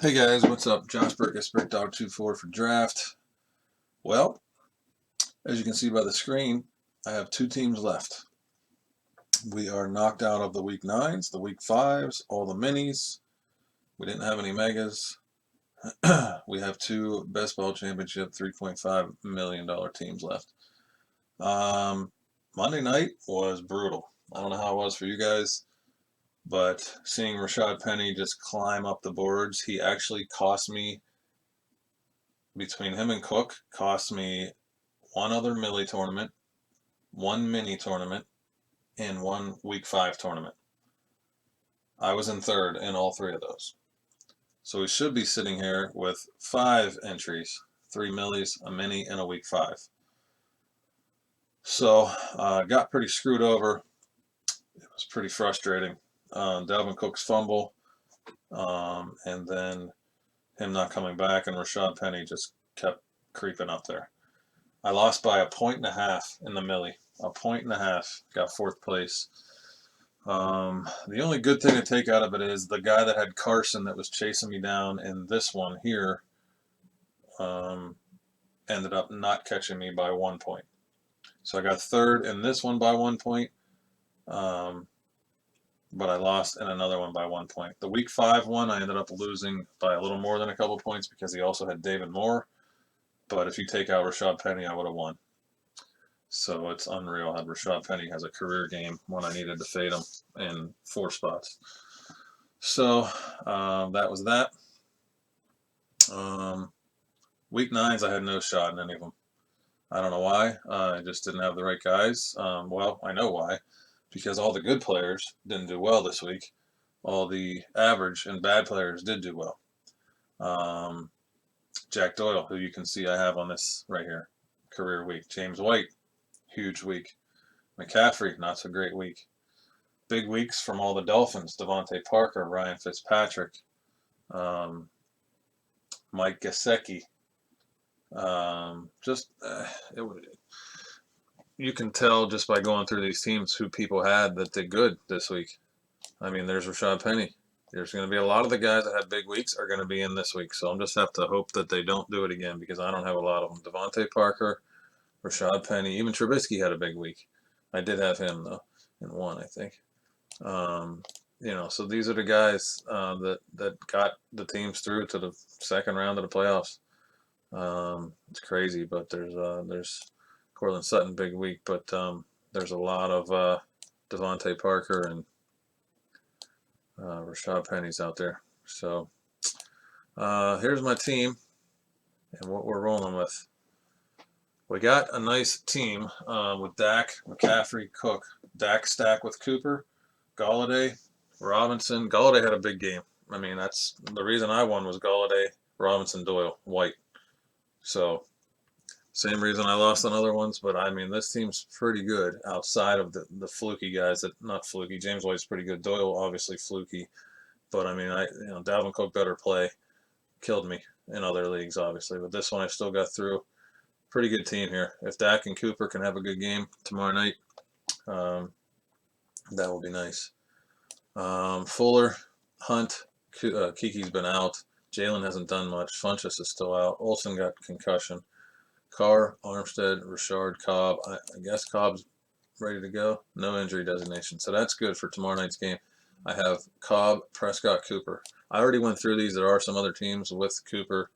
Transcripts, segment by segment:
Hey guys, what's up? Josh Brikis Breaks 24 for draft. Well, as you can see by the screen, I have two teams left. We are knocked out of the week 9s, the week 5s, all the minis. We didn't have any megas. We have two best ball championship $3.5 million teams left. Um, Monday night was brutal. I don't know how it was for you guys, but seeing Rashad Penny just climb up the boards, he actually cost me, between him and Cook, cost me one other Millie tournament, one mini tournament, and one week 5 tournament. I was in third in all three of those. So we should be sitting here with 5 entries, 3 millies, a mini, and a week 5. So got pretty screwed over. It was pretty frustrating. Dalvin Cook's fumble, and then him not coming back, and Rashad Penny just kept creeping up there. I lost by a point and a half in the millie. A point and a half. Got fourth place. The only good thing to take out of it is the guy that had Carson that was chasing me down in this one here um, ended up not catching me by 1 point. So I got third in this one by 1 point, um, but I lost in another one by 1 point. The week 5 one, I ended up losing by a little more than a couple points because he also had David Moore. But if you take out Rashad Penny, I would have won. So it's unreal how Rashad Penny has a career game when I needed to fade him in 4 spots. So that was that. Um, week 9s, I had no shot in any of them. I don't know why. I just didn't have the right guys. Well, I know why. Because all the good players didn't do well this week. All the average and bad players did do well. Um, Jack Doyle, who you can see I have on this right here, career week. James White, huge week. McCaffrey, not so great week. Big weeks from all the Dolphins: Devontae Parker, Ryan Fitzpatrick, um, Mike Gesicki. Just you can tell just by going through these teams who people had that did good this week. I mean, there's Rashad Penny. There's going to be a lot of the guys that had big weeks are going to be in this week. So I'm just have to hope that they don't do it again because I don't have a lot of them. Devontae Parker, Rashad Penny, even Trubisky had a big week. I did have him though in one, I think. Um, so these are the guys that got the teams through to the second round of the playoffs. It's crazy, but there's Cortland Sutton big week, but there's a lot of Devontae Parker and Rashad Penny's out there. So here's my team and what we're rolling with. We got a nice team with Dak, McCaffrey, Cook. Dak stack with Cooper, Galladay, Robinson. Galladay had a big game. I mean, that's the reason I won was Galladay, Robinson, Doyle, White. So same reason I lost on other ones, but I mean, this team's pretty good outside of the fluky guys. That not fluky. James White's pretty good. Doyle obviously fluky, but I mean, Dalvin Cook better play. Killed me in other leagues, obviously, but this one I still got through. Pretty good team here. If Dak and Cooper can have a good game tomorrow night, um, that will be nice. Fuller, Hunt, Kiki's been out. Jalen hasn't done much. Funchess is still out. Olsen got concussion. Carr, Armstead, Richard, Cobb. I guess Cobb's ready to go. No injury designation. So that's good for tomorrow night's game. I have Cobb, Prescott, Cooper. I already went through these. There are some other teams with Cooper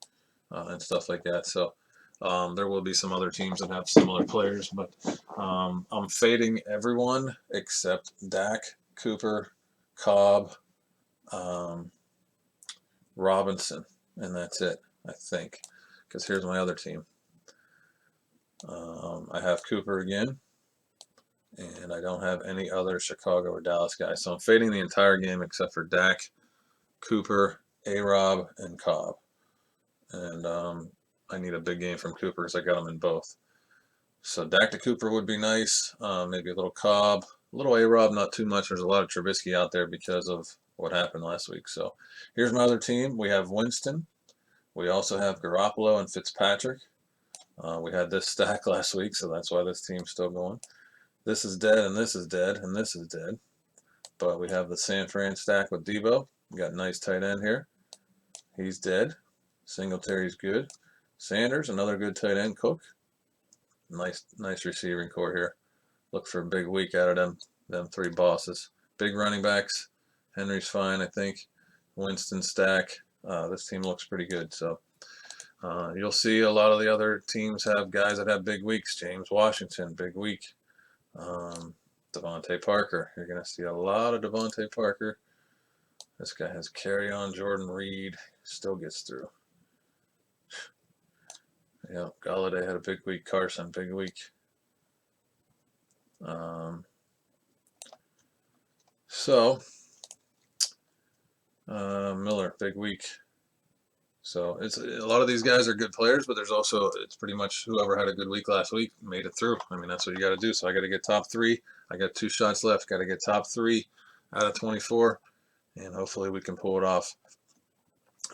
and stuff like that. So there will be some other teams that have similar players. But I'm fading everyone except Dak, Cooper, Cobb, um, Robinson. And that's it, I think. Because here's my other team. I have Cooper again, and I don't have any other Chicago or Dallas guys. So I'm fading the entire game except for Dak, Cooper, A-Rob, and Cobb. And I need a big game from Cooper because I got him in both. So Dak to Cooper would be nice. Maybe a little Cobb, a little A-Rob, not too much. There's a lot of Trubisky out there because of what happened last week. So here's my other team. We have Winston. We also have Garoppolo and Fitzpatrick. We had this stack last week, so that's why this team's still going. This is dead, and this is dead, and this is dead. But we have the San Fran stack with Debo. We got a nice tight end here. he's dead. Singletary's good. Sanders, another good tight end. Cook, nice receiving core here. Look for a big week out of them three bosses. Big running backs. Henry's fine, I think. Winston, Stack. This team looks pretty good. So you'll see a lot of the other teams have guys that have big weeks. James Washington, big week. Devontae Parker. You're going to see a lot of Devontae Parker. This guy has carry on. Jordan Reed still gets through. Yeah, Galladay had a big week. Carson, big week. Miller, big week. So it's a lot of these guys are good players, but there's also it's pretty much whoever had a good week last week made it through. I mean, that's what you got to do. So I got to get top 3. I got 2 shots left. Got to get top 3 out of 24, and hopefully we can pull it off.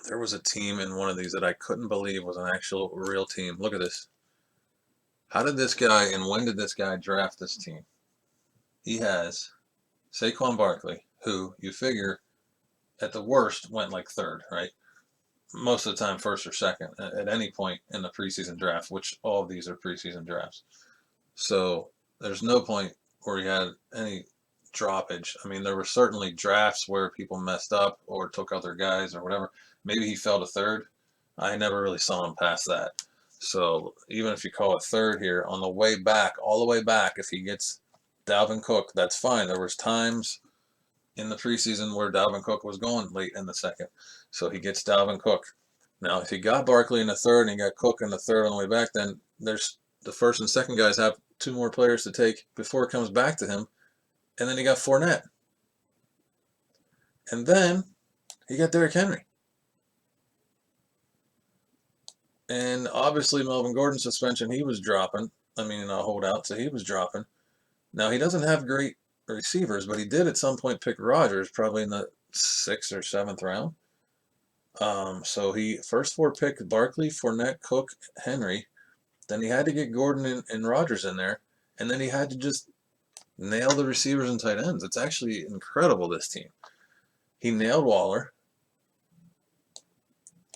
There was a team in one of these that I couldn't believe was an actual real team. Look at this. How did this guy and when did this guy draft this team? He has Saquon Barkley, who you figure at the worst went like 3rd, right? Most of the time 1st or 2nd at any point in the preseason draft, which all of these are preseason drafts. So there's no point where he had any droppage. I mean, there were certainly drafts where people messed up or took other guys or whatever. Maybe he fell to 3rd. I never really saw him past that. So even if you call it 3rd here, on the way back, all the way back, if he gets Dalvin Cook, that's fine. There was times in the preseason where Dalvin Cook was going late in the 2nd. So he gets Dalvin Cook. Now, if he got Barkley in the 3rd and he got Cook in the 3rd on the way back, then there's the 1st and 2nd guys have 2 more players to take before it comes back to him. And then he got Fournette. And then he got Derrick Henry. And obviously Melvin Gordon's suspension, he was dropping. I mean, holdout, so he was dropping. Now, he doesn't have great receivers, but he did at some point pick Rodgers, probably in the 6th or 7th round. So he first 4 picked Barkley, Fournette, Cook, Henry. Then he had to get Gordon and Rodgers in there, and then he had to just nail the receivers and tight ends. It's actually incredible, this team. He nailed Waller.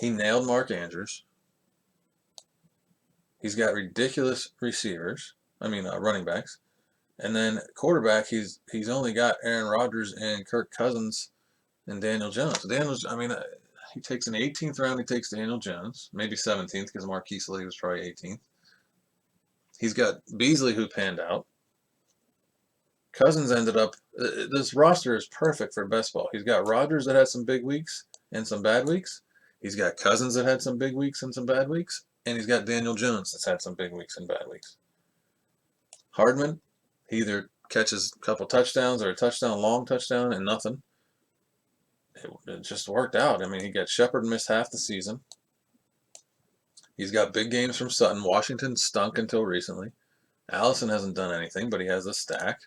He nailed Mark Andrews. He's got ridiculous receivers. I mean, running backs. And then quarterback, he's only got Aaron Rodgers and Kirk Cousins and Daniel Jones. He takes in the 18th round, he takes Daniel Jones, maybe 17th because Marquise Lee was probably 18th. He's got Beasley, who panned out. Cousins ended up, this roster is perfect for best ball. He's got Rodgers that had some big weeks and some bad weeks. He's got Cousins that had some big weeks and some bad weeks. And he's got Daniel Jones that's had some big weeks and bad weeks. Hardman, he either catches a couple touchdowns or a touchdown, long touchdown, and nothing. It just worked out. I mean, he got Shepard missed half the season. He's got big games from Sutton. Washington stunk until recently. Allison hasn't done anything, but he has a stack.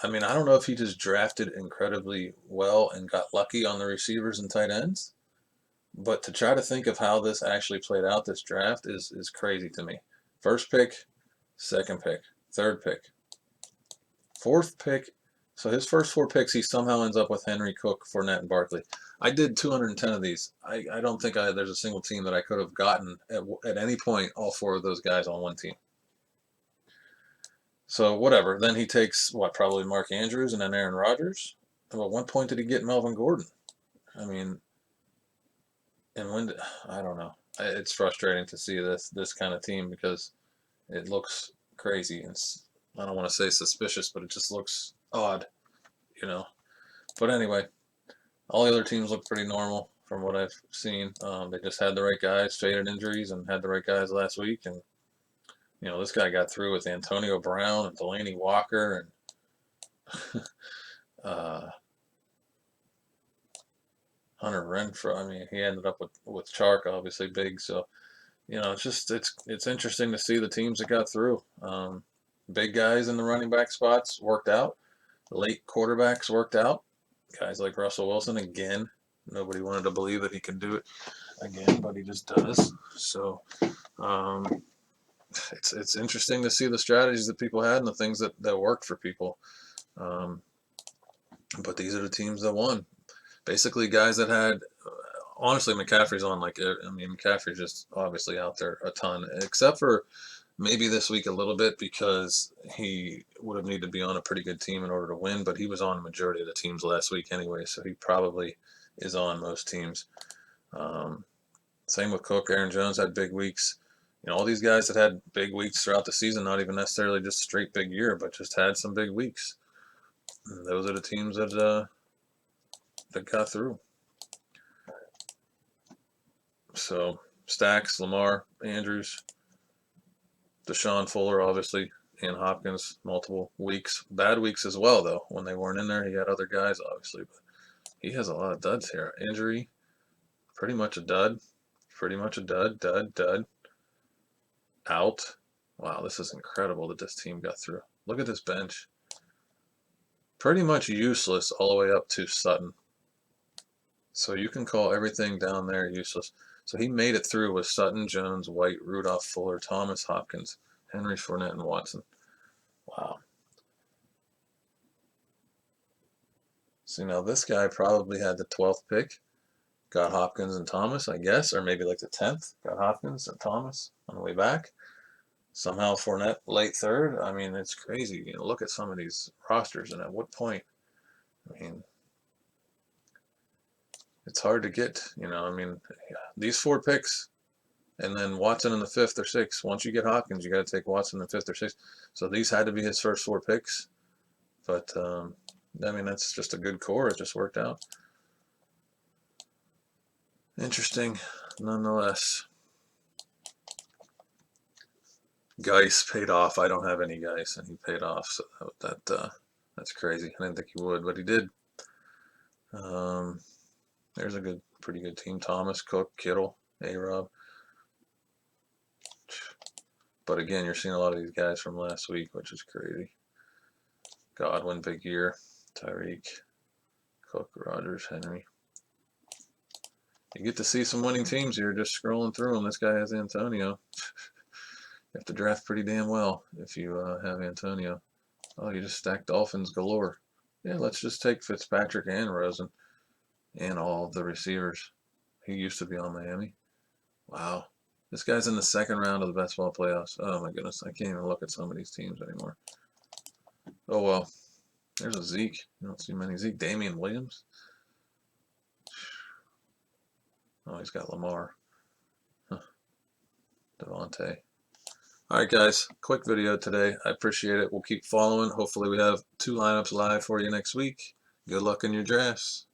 I mean, I don't know if he just drafted incredibly well and got lucky on the receivers and tight ends, but to try to think of how this actually played out, this draft, is crazy to me. 1st pick, 2nd pick, 3rd pick, 4th pick. So his first 4 picks, he somehow ends up with Henry, Cook, Fournette, and Barkley. I did 210 of these. I don't think there's a single team that I could have gotten at any point all 4 of those guys on one team. So whatever. Then he takes, probably Mark Andrews and then Aaron Rodgers. At what point did he get Melvin Gordon? I mean, and I don't know. It's frustrating to see this kind of team because it looks crazy. I don't want to say suspicious, but it just looks odd, But anyway, all the other teams look pretty normal from what I've seen. They just had the right guys, faded injuries, and had the right guys last week. And, this guy got through with Antonio Brown and Delaney Walker and Hunter Renfrow. I mean, he ended up with Chark, obviously big. So, it's interesting to see the teams that got through. Big guys in the running back spots worked out. Late quarterbacks worked out. Guys like Russell Wilson, again, nobody wanted to believe that he could do it again, but he just does. So it's interesting to see the strategies that people had and the things that worked for people. But these are the teams that won. Basically, guys that had honestly, McCaffrey's on like, I mean, McCaffrey's just obviously out there a ton, except for maybe this week a little bit because he would have needed to be on a pretty good team in order to win, but he was on the majority of the teams last week anyway, so he probably is on most teams. Um, Same with Cook. Aaron Jones had big weeks. You know, all these guys that had big weeks throughout the season, not even necessarily just straight big year, but just had some big weeks. And those are the teams that got through. So Stacks, Lamar, Andrews, Deshaun Fuller, obviously, and Hopkins, multiple weeks. Bad weeks as well, though. When they weren't in there, he had other guys, obviously, but he has a lot of duds here. Injury, pretty much a dud. Pretty much a dud, dud, dud. Out. Wow, this is incredible that this team got through. Look at this bench. Pretty much useless all the way up to Sutton. So you can call everything down there useless. So he made it through with Sutton, Jones, White, Rudolph, Fuller, Thomas, Hopkins, Henry, Fournette, and Watson. Wow. See, now this guy probably had the 12th pick. Got Hopkins and Thomas, I guess, or maybe like the 10th. Got Hopkins and Thomas on the way back. Somehow Fournette late third. I mean, it's crazy. You know, look at some of these rosters, and at what point? I mean, it's hard to get. You know, I mean, these 4 picks, and then Watson in the 5th or 6th. Once you get Hopkins, you got to take Watson in the 5th or 6th. So these had to be his first 4 picks. But I mean, that's just a good core. It just worked out. Interesting, nonetheless. Geis paid off. I don't have any Geis, and he paid off. So that's crazy. I didn't think he would, but he did. There's a pretty good team. Thomas, Cook, Kittle, A-Rob. But again, you're seeing a lot of these guys from last week, which is crazy. Godwin, big year. Tyreek, Cook, Rodgers, Henry. You get to see some winning teams here just scrolling through them. This guy has Antonio. You have to draft pretty damn well if you have Antonio. Oh, you just stacked Dolphins galore. Yeah, let's just take Fitzpatrick and Rosen and all of the receivers. He used to be on Miami. Wow. This guy's in the 2nd round of the best ball playoffs. Oh my goodness, I can't even look at some of these teams anymore. Oh well. There's a Zeke. You don't see many. Zeke, Damian Williams. Oh, he's got Lamar. Huh. Devontae. All right, guys. Quick video today. I appreciate it. We'll keep following. Hopefully we have 2 lineups live for you next week. Good luck in your drafts.